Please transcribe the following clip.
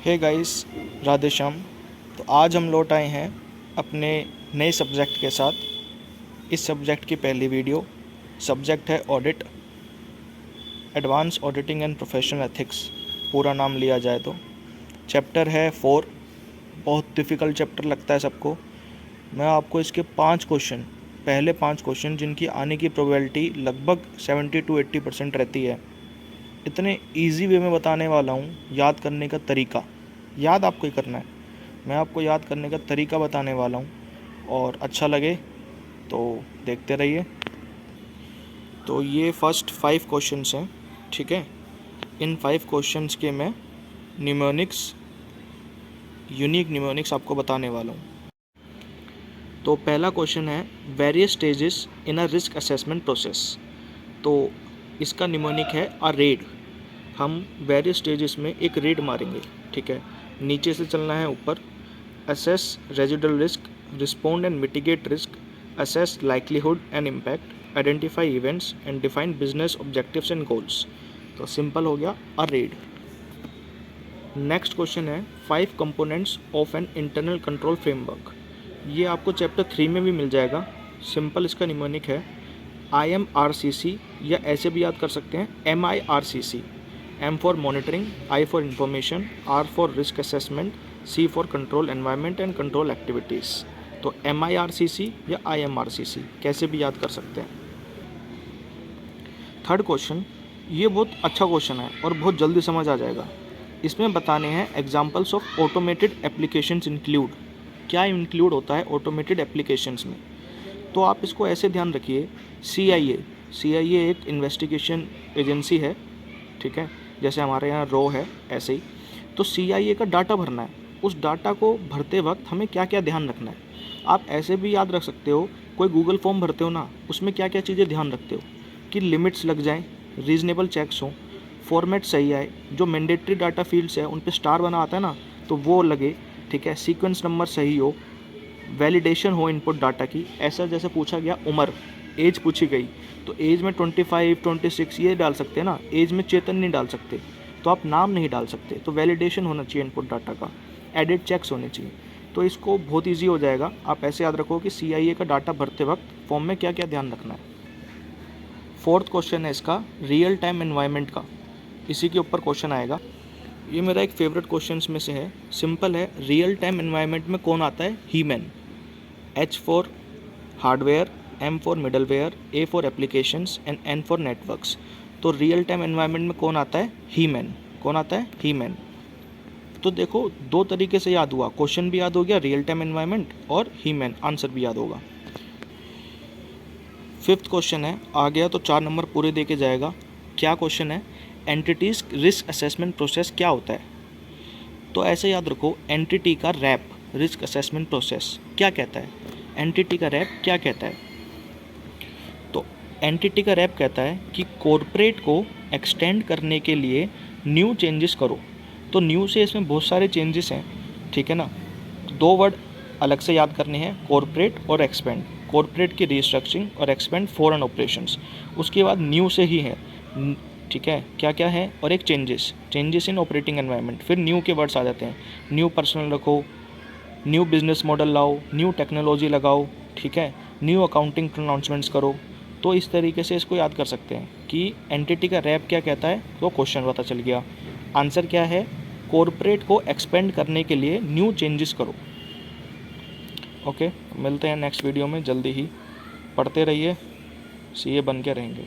Hey guys, Radhe Shyam. तो आज हम लौट आए हैं अपने नए सब्जेक्ट के साथ। इस सब्जेक्ट की पहली वीडियो। सब्जेक्ट है audit, advance auditing and professional ethics पूरा नाम लिया जाए तो। चैप्टर है 4। बहुत डिफ़िकल्ट चैप्टर लगता है सबको। मैं आपको इसके 5 क्वेश्चन, पहले 5 क्वेश्चन जिनकी आने की प्रोबेबिलिटी लगभग 70 to 80% रहती है, इतने इजी वे में बताने वाला हूँ। याद करने का तरीका, याद आपको ही करना है। मैं आपको याद करने का तरीका बताने वाला हूँ, और अच्छा लगे तो देखते रहिए। तो ये फर्स्ट 5 क्वेश्चंस हैं, ठीक है। इन 5 क्वेश्चंस के मैं न्यूमोनिक्स, यूनिक न्यूमोनिक्स आपको बताने वाला हूँ। तो पहला क्वेश्चन है various stages in a risk assessment process. तो इसका न्यूमोनिक है अ रेड। हम वेरियस स्टेजेस में एक रेड मारेंगे, ठीक है। नीचे से चलना है ऊपर। Assess residual risk, respond and mitigate risk, assess likelihood and impact, identify events and define business objectives and goals. तो सिंपल हो गया अ रेड। नेक्स्ट क्वेश्चन है 5 components of an internal control framework. ये आपको चैप्टर 3 में भी मिल जाएगा। सिंपल इसका निमोनिक है IMRCC, या ऐसे भी याद कर सकते हैं MIRCC। M for monitoring, I for information, R for risk assessment, C for control environment and control activities. तो MIRCC या IMRCC कैसे भी याद कर सकते हैं। थर्ड क्वेश्चन, ये बहुत अच्छा क्वेश्चन है और बहुत जल्दी समझ आ जाएगा। इसमें बताने हैं examples of automated applications include. क्या इंक्लूड होता है ऑटोमेटेड एप्लीकेशंस में? तो आप इसको ऐसे ध्यान रखिए। CIA एक इन्वेस्टिगेशन एजेंसी है, ठीक है। जैसे हमारे यहाँ रो है, ऐसे ही। तो CIA का डाटा भरना है। उस डाटा को भरते वक्त हमें क्या क्या ध्यान रखना है, आप ऐसे भी याद रख सकते हो। कोई गूगल फॉर्म भरते हो ना, उसमें क्या क्या चीज़ें ध्यान रखते हो कि लिमिट्स लग जाएँ, रीजनेबल चेक्स हों, फॉर्मेट सही आए, जो मैंडेटरी डाटा फील्ड्स है उन पे स्टार बना आता है ना, तो वो लगे, ठीक है। सीक्वेंस नंबर सही हो, वैलिडेशन हो इनपुट डाटा की। ऐसा जैसे पूछा गया उम्र, एज पूछी गई, तो एज में 25, 26 ये डाल सकते हैं ना, एज में चेतन नहीं डाल सकते, तो आप नाम नहीं डाल सकते। तो वैलिडेशन होना चाहिए इनपुट डाटा का, एडिट चेक्स होने चाहिए। तो इसको बहुत ईजी हो जाएगा। आप ऐसे याद रखो कि CIA का डाटा भरते वक्त फॉर्म में क्या क्या ध्यान रखना है। फोर्थ क्वेश्चन है इसका रियल टाइम एनवायरनमेंट का, इसी के ऊपर क्वेश्चन आएगा। ये मेरा एक फेवरेट क्वेश्चंस में से है। सिंपल है, रियल टाइम एनवायरनमेंट में कौन आता है? He-Man. H for hardware, M for middleware, A for applications and N for networks. तो रियल टाइम एनवायरनमेंट में कौन आता है? हीमैन। कौन आता है? हीमैन। तो देखो, 2 तरीके से याद हुआ, क्वेश्चन भी याद हो गया, रियल टाइम एनवायरनमेंट, और हीमैन आंसर भी याद होगा। फिफ्थ क्वेश्चन है, आ गया तो 4 नंबर पूरे दे के जाएगा। क्या क्वेश्चन है? एंटिटीज रिस्क असेसमेंट प्रोसेस क्या होता है? तो ऐसे याद रखो, एंटिटी का रैप रिस्क असेसमेंट प्रोसेस क्या कहता है? एंटिटी का रैप क्या कहता है? तो एंटिटी का रैप कहता है कि कॉरपोरेट को एक्सटेंड करने के लिए न्यू चेंजेस करो। तो न्यू से इसमें बहुत सारे चेंजेस हैं, ठीक है ना। 2 वर्ड अलग से याद करने हैं, कॉरपोरेट और एक्सपेंड। कॉरपोरेट की रिस्ट्रक्चरिंग और एक्सपेंड फॉरेन ऑपरेशंस। उसके बाद न्यू से ही है, ठीक है, क्या क्या है, और एक चेंजेस इन ऑपरेटिंग एनवायरनमेंट। फिर न्यू के वर्ड्स आ जाते हैं, न्यू पर्सनल रखो, न्यू बिजनेस मॉडल लाओ, न्यू टेक्नोलॉजी लगाओ, ठीक है, न्यू अकाउंटिंग प्रोनाउंसमेंट्स करो। तो इस तरीके से इसको याद कर सकते हैं कि एंटिटी का रैप क्या कहता है, तो क्वेश्चन पता चल गया। आंसर क्या है? कॉरपोरेट को एक्सपेंड करने के लिए न्यू चेंजेस करो। ओके, मिलते हैं नेक्स्ट वीडियो में जल्दी ही। पढ़ते रहिए, CA बन के रहेंगे।